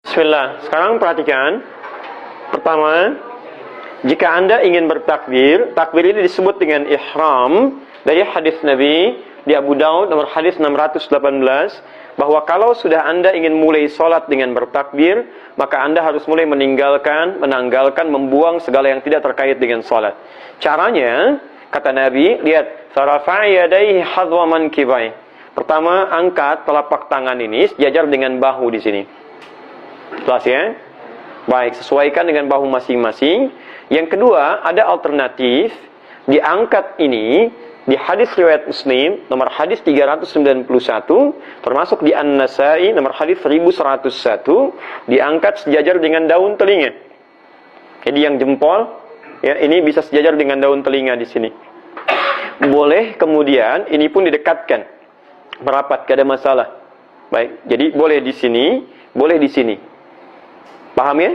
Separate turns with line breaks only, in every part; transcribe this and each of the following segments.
Bismillah. Sekarang perhatikan. Pertama, jika Anda ingin bertakbir, takbir ini disebut dengan ihram dari hadis Nabi di Abu Daud nomor hadis 618, bahwa kalau sudah Anda ingin mulai sholat dengan bertakbir, maka Anda harus mulai menanggalkan, membuang segala yang tidak terkait dengan sholat. Caranya, kata Nabi, lihat, farafa'a yadayhi hadwa mankibai. Pertama, angkat telapak tangan ini sejajar dengan bahu di sini. Jelas ya? Baik, sesuaikan dengan bahu masing-masing. Yang kedua, ada alternatif. Diangkat ini di hadis riwayat Muslim nomor hadis 391, termasuk di An-Nasai nomor hadis 1101, diangkat sejajar dengan daun telinga. Jadi yang jempol ya, ini bisa sejajar dengan daun telinga di sini. Boleh kemudian ini pun didekatkan, merapat, tidak ada masalah. Baik, jadi boleh di sini, boleh di sini. Paham ya?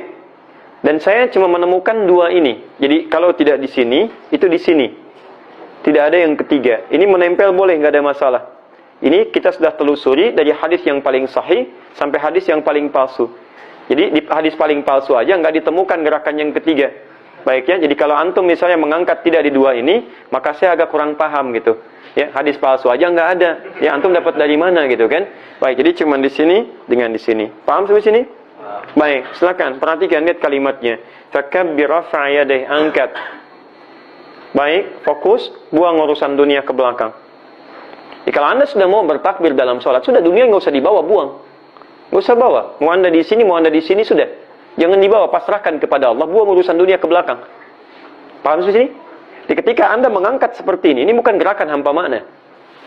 Dan saya cuma menemukan dua ini. Jadi kalau tidak di sini, itu di sini. Tidak ada yang ketiga. Ini menempel boleh, nggak ada masalah. Ini kita sudah telusuri dari hadis yang paling sahih sampai hadis yang paling palsu. Jadi di hadis paling palsu aja nggak ditemukan gerakan yang ketiga. Baik ya. Jadi kalau antum misalnya mengangkat tidak di dua ini, maka saya agak kurang paham gitu. Ya, hadis palsu aja nggak ada. Ya, antum dapat dari mana gitu kan? Baik, jadi cuma di sini dengan di sini. Paham sampai sini? Baik, silakan perhatikan, lihat kalimatnya. Fakabbir rafa'a yadayhi, angkat. Baik, fokus, buang urusan dunia ke belakang. Jadi, kalau Anda sudah mau bertakbir dalam sholat, sudah dunia nggak usah dibawa, buang. Nggak usah bawa. Mau Anda di sini, mau Anda di sini, sudah. Jangan dibawa, pasrahkan kepada Allah, buang urusan dunia ke belakang. Paham sampai sini? Jadi, ketika Anda mengangkat seperti ini bukan gerakan hampa makna.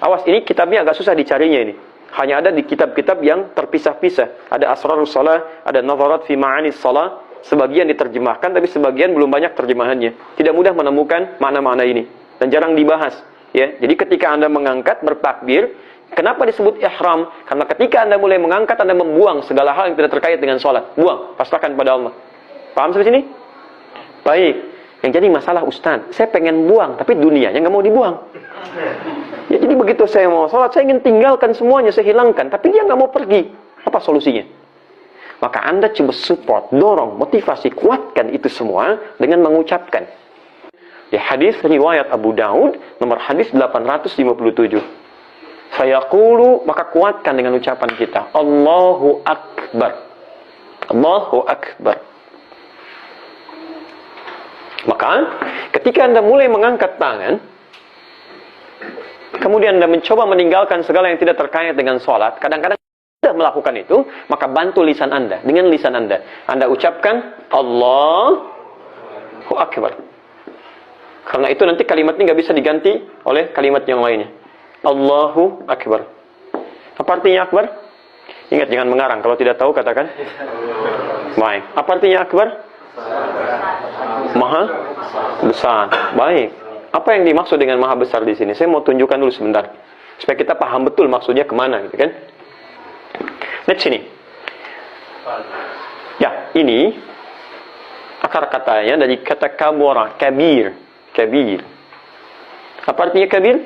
Awas, ini kitabnya agak susah dicarinya ini. Hanya ada di kitab-kitab yang terpisah-pisah. Ada Asrarus Shalah, ada Nazarat fi Ma'anis Shalah. Sebagian diterjemahkan, tapi sebagian belum banyak terjemahannya. Tidak mudah menemukan makna-makna ini. Dan jarang dibahas. Ya, jadi ketika Anda mengangkat, bertakbir, kenapa disebut ihram? Karena ketika Anda mulai mengangkat, Anda membuang segala hal yang tidak terkait dengan sholat. Buang, pasrahkan pada Allah. Paham sampai sini? Baik. Yang jadi masalah, Ustaz, saya pengen buang, tapi dunianya nggak mau dibuang. Ya, jadi begitu saya mau sholat, saya ingin tinggalkan semuanya, saya hilangkan, tapi dia nggak mau pergi. Apa solusinya? Maka Anda coba support, dorong, motivasi, kuatkan itu semua dengan mengucapkan. Di hadis riwayat Abu Daud nomor hadis 857. Fayaqulu, maka kuatkan dengan ucapan kita, Allahu Akbar. Allahu Akbar. Maka ketika Anda mulai mengangkat tangan, kemudian Anda mencoba meninggalkan segala yang tidak terkait dengan sholat, kadang-kadang tidak melakukan itu, maka bantu lisan Anda. Dengan lisan Anda, Anda ucapkan Allahu Akbar. Karena itu nanti kalimat ini nggak bisa diganti oleh kalimat yang lainnya. Allahu Akbar. Apa artinya Akbar? Ingat, jangan mengarang. Kalau tidak tahu, katakan. Baik. Apa artinya Akbar? Maha besar. Baik. Apa yang dimaksud dengan maha besar di sini? Saya mau tunjukkan dulu sebentar, supaya kita paham betul maksudnya kemana, gitu kan? Lihat sini. Ya, ini akar katanya dari kata kabura, kabir, kabir. Apa artinya kabir?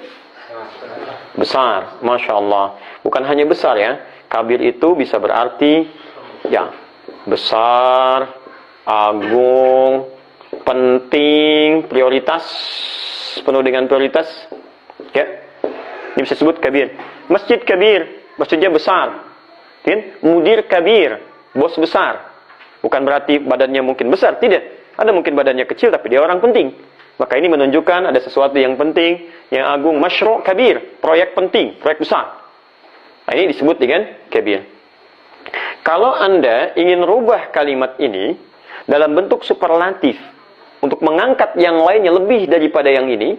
Besar. Masya Allah. Bukan hanya besar ya. Kabir itu bisa berarti ya besar, agung, penting, prioritas, penuh dengan prioritas. Ya, ini bisa disebut kabir. Masjid kabir, masjidnya besar. Mudir kabir, bos besar. Bukan berarti badannya mungkin besar, tidak. Ada mungkin badannya kecil, tapi dia orang penting. Maka ini menunjukkan ada sesuatu yang penting, yang agung. Masyru' kabir, proyek penting, proyek besar. Nah, ini disebut dengan kabir. Kalau Anda ingin rubah kalimat ini dalam bentuk superlatif, untuk mengangkat yang lainnya lebih daripada yang ini,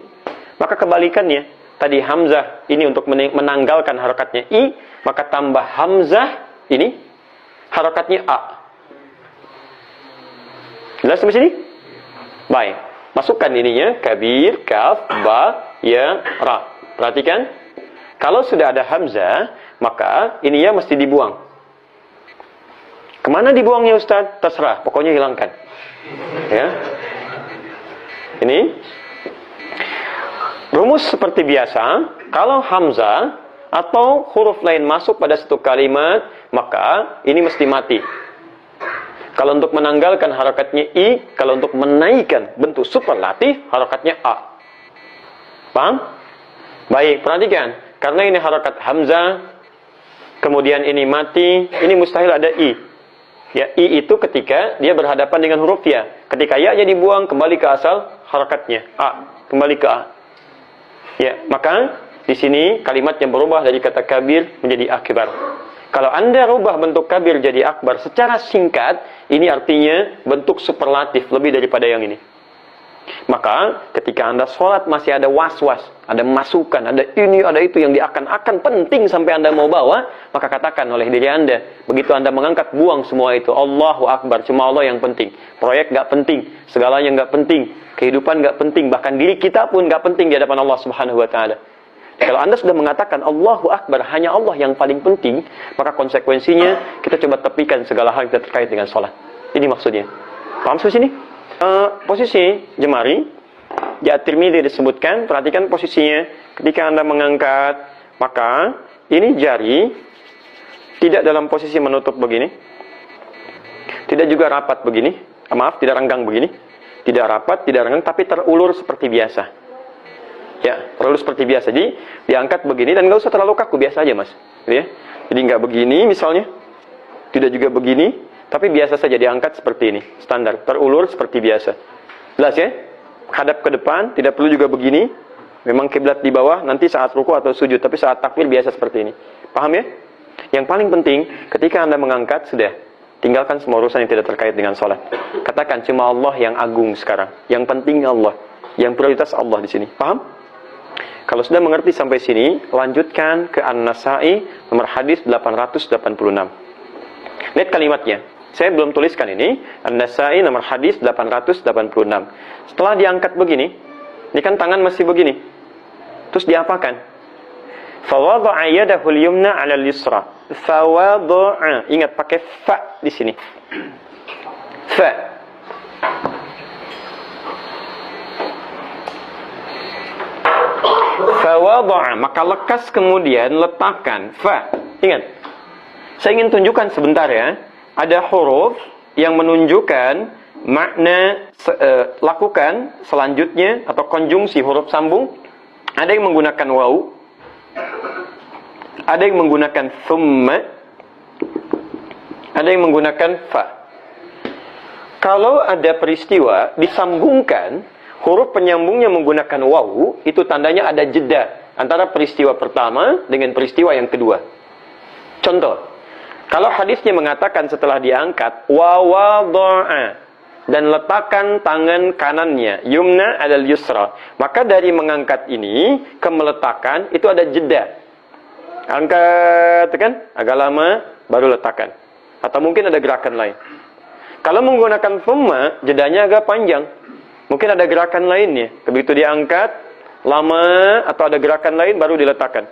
maka kebalikannya. Tadi hamzah ini untuk menanggalkan harakatnya i, maka tambah hamzah ini harakatnya a. Jelas sampai sini? Baik. Masukkan ininya, kabir, kaf, ba, ya, ra. Perhatikan. Kalau sudah ada hamzah, maka ininya mesti dibuang. Kemana dibuangnya Ustaz? Terserah, pokoknya hilangkan. Ya. Ini rumus seperti biasa. Kalau hamzah atau huruf lain masuk pada satu kalimat, maka ini mesti mati. Kalau untuk menanggalkan harakatnya I, kalau untuk menaikkan bentuk superlatif harakatnya A. Paham? Baik, perhatikan. Karena ini harakat hamzah, kemudian ini mati, ini mustahil ada I. Ya, I itu ketika dia berhadapan dengan huruf ya. Ketika ya-nya dibuang, kembali ke asal harakatnya A, kembali ke A. Ya, maka di sini kalimat yang berubah dari kata kabir menjadi akbar. Kalau Anda rubah bentuk kabir jadi akbar secara singkat, ini artinya bentuk superlatif lebih daripada yang ini. Maka ketika Anda sholat masih ada was-was, ada masukan, ada ini, ada itu yang diakan-akan penting sampai Anda mau bawa, maka katakan oleh diri Anda, begitu Anda mengangkat, buang semua itu. Allahu Akbar, cuma Allah yang penting. Proyek gak penting, segalanya gak penting, kehidupan gak penting, bahkan diri kita pun gak penting di hadapan Allah Subhanahu wa Ta'ala. Kalau Anda sudah mengatakan Allahu Akbar, hanya Allah yang paling penting, maka konsekuensinya kita coba tepikan segala hal yang terkait dengan sholat. Ini maksudnya. Paham sampai sini? Posisi jemari di At-Tirmidzi disebutkan, perhatikan posisinya ketika Anda mengangkat, maka ini jari tidak dalam posisi menutup begini, tidak juga rapat begini, maaf, tidak renggang begini, tidak rapat, tidak renggang, tapi terulur seperti biasa. Ya, terulur seperti biasa. Jadi diangkat begini dan nggak usah terlalu kaku, biasa aja mas, gitu ya. Jadi nggak begini misalnya, tidak juga begini, tapi biasa saja diangkat seperti ini, standar, terulur seperti biasa. Jelas ya? Hadap ke depan, tidak perlu juga begini. Memang kiblat di bawah, nanti saat ruku atau sujud, tapi saat takbir biasa seperti ini. Paham ya? Yang paling penting, ketika Anda mengangkat, sudah. Tinggalkan semua urusan yang tidak terkait dengan sholat. Katakan, cuma Allah yang agung sekarang. Yang penting Allah. Yang prioritas Allah di sini. Paham? Kalau sudah mengerti sampai sini, lanjutkan ke An-Nasa'i, nomor hadis 886. Lihat kalimatnya. Saya belum tuliskan ini. An-Nasa'i nomor hadis 886. Setelah diangkat begini, ini kan tangan masih begini. Terus diapakan? Fawadha'a yadahu al-yumna 'ala al-yusra. Fawadha'a. Ingat pakai fa di sini. Fa. Fawadha'a, maka lekas kemudian letakkan fa. Ingat. Saya ingin tunjukkan sebentar ya. Ada huruf yang menunjukkan makna lakukan selanjutnya atau konjungsi huruf sambung. Ada yang menggunakan waw, ada yang menggunakan thumma, ada yang menggunakan fa. Kalau ada peristiwa disambungkan, huruf penyambungnya menggunakan waw, itu tandanya ada jeda antara peristiwa pertama dengan peristiwa yang kedua. Contoh, kalau hadisnya mengatakan setelah diangkat wa wadha'a dan letakkan tangan kanannya yumna 'alal yusra, maka dari mengangkat ini ke meletakan itu ada jeda. Angkat kan agak lama baru letakkan. Atau mungkin ada gerakan lain. Kalau menggunakan thumma, jedanya agak panjang. Mungkin ada gerakan lainnya. Begitu diangkat lama atau ada gerakan lain baru diletakkan.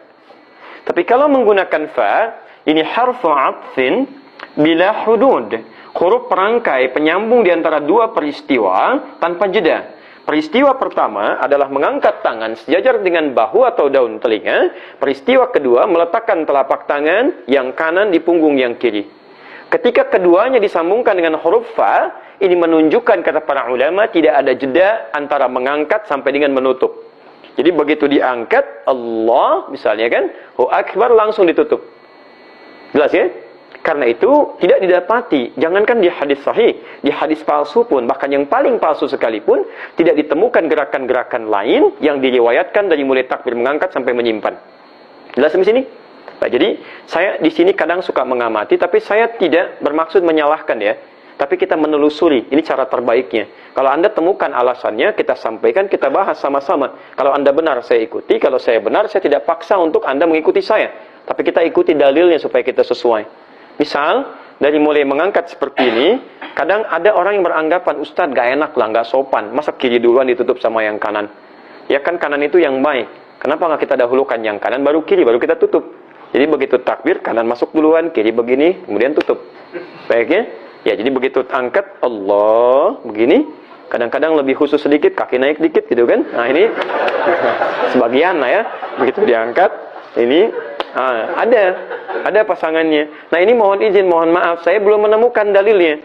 Tapi kalau menggunakan fa, ini harfu atfin bila hudud. Huruf perangkai penyambung di antara dua peristiwa tanpa jeda. Peristiwa pertama adalah mengangkat tangan sejajar dengan bahu atau daun telinga. Peristiwa kedua meletakkan telapak tangan yang kanan di punggung yang kiri. Ketika keduanya disambungkan dengan huruf fa, ini menunjukkan kata para ulama tidak ada jeda antara mengangkat sampai dengan menutup. Jadi begitu diangkat Allah misalnya kan, Allahu Akbar langsung ditutup. Jelas ya? Karena itu tidak didapati, jangankan di hadis sahih, di hadis palsu pun, bahkan yang paling palsu sekalipun, tidak ditemukan gerakan-gerakan lain yang diriwayatkan dari mulai takbir mengangkat sampai menyimpan. Jelas di sini? Nah, jadi saya di sini kadang suka mengamati, tapi saya tidak bermaksud menyalahkan ya. Tapi kita menelusuri, ini cara terbaiknya. Kalau Anda temukan alasannya, kita sampaikan, kita bahas sama-sama. Kalau Anda benar, saya ikuti. Kalau saya benar, saya tidak paksa untuk Anda mengikuti saya. Tapi kita ikuti dalilnya supaya kita sesuai. Misal, dari mulai mengangkat seperti ini, kadang ada orang yang beranggapan, Ustadz gak enak lah, gak sopan. Masa kiri duluan ditutup sama yang kanan? Ya kan kanan itu yang baik. Kenapa gak kita dahulukan yang kanan, baru kiri, baru kita tutup? Jadi begitu takbir, kanan masuk duluan, kiri begini, kemudian tutup. Baiknya? Ya, jadi begitu angkat, Allah, begini. Kadang-kadang lebih khusus sedikit, kaki naik dikit gitu kan. Nah ini, sebagian lah ya. Begitu diangkat, ini ada pasangannya. Nah ini mohon izin, mohon maaf, saya belum menemukan dalilnya.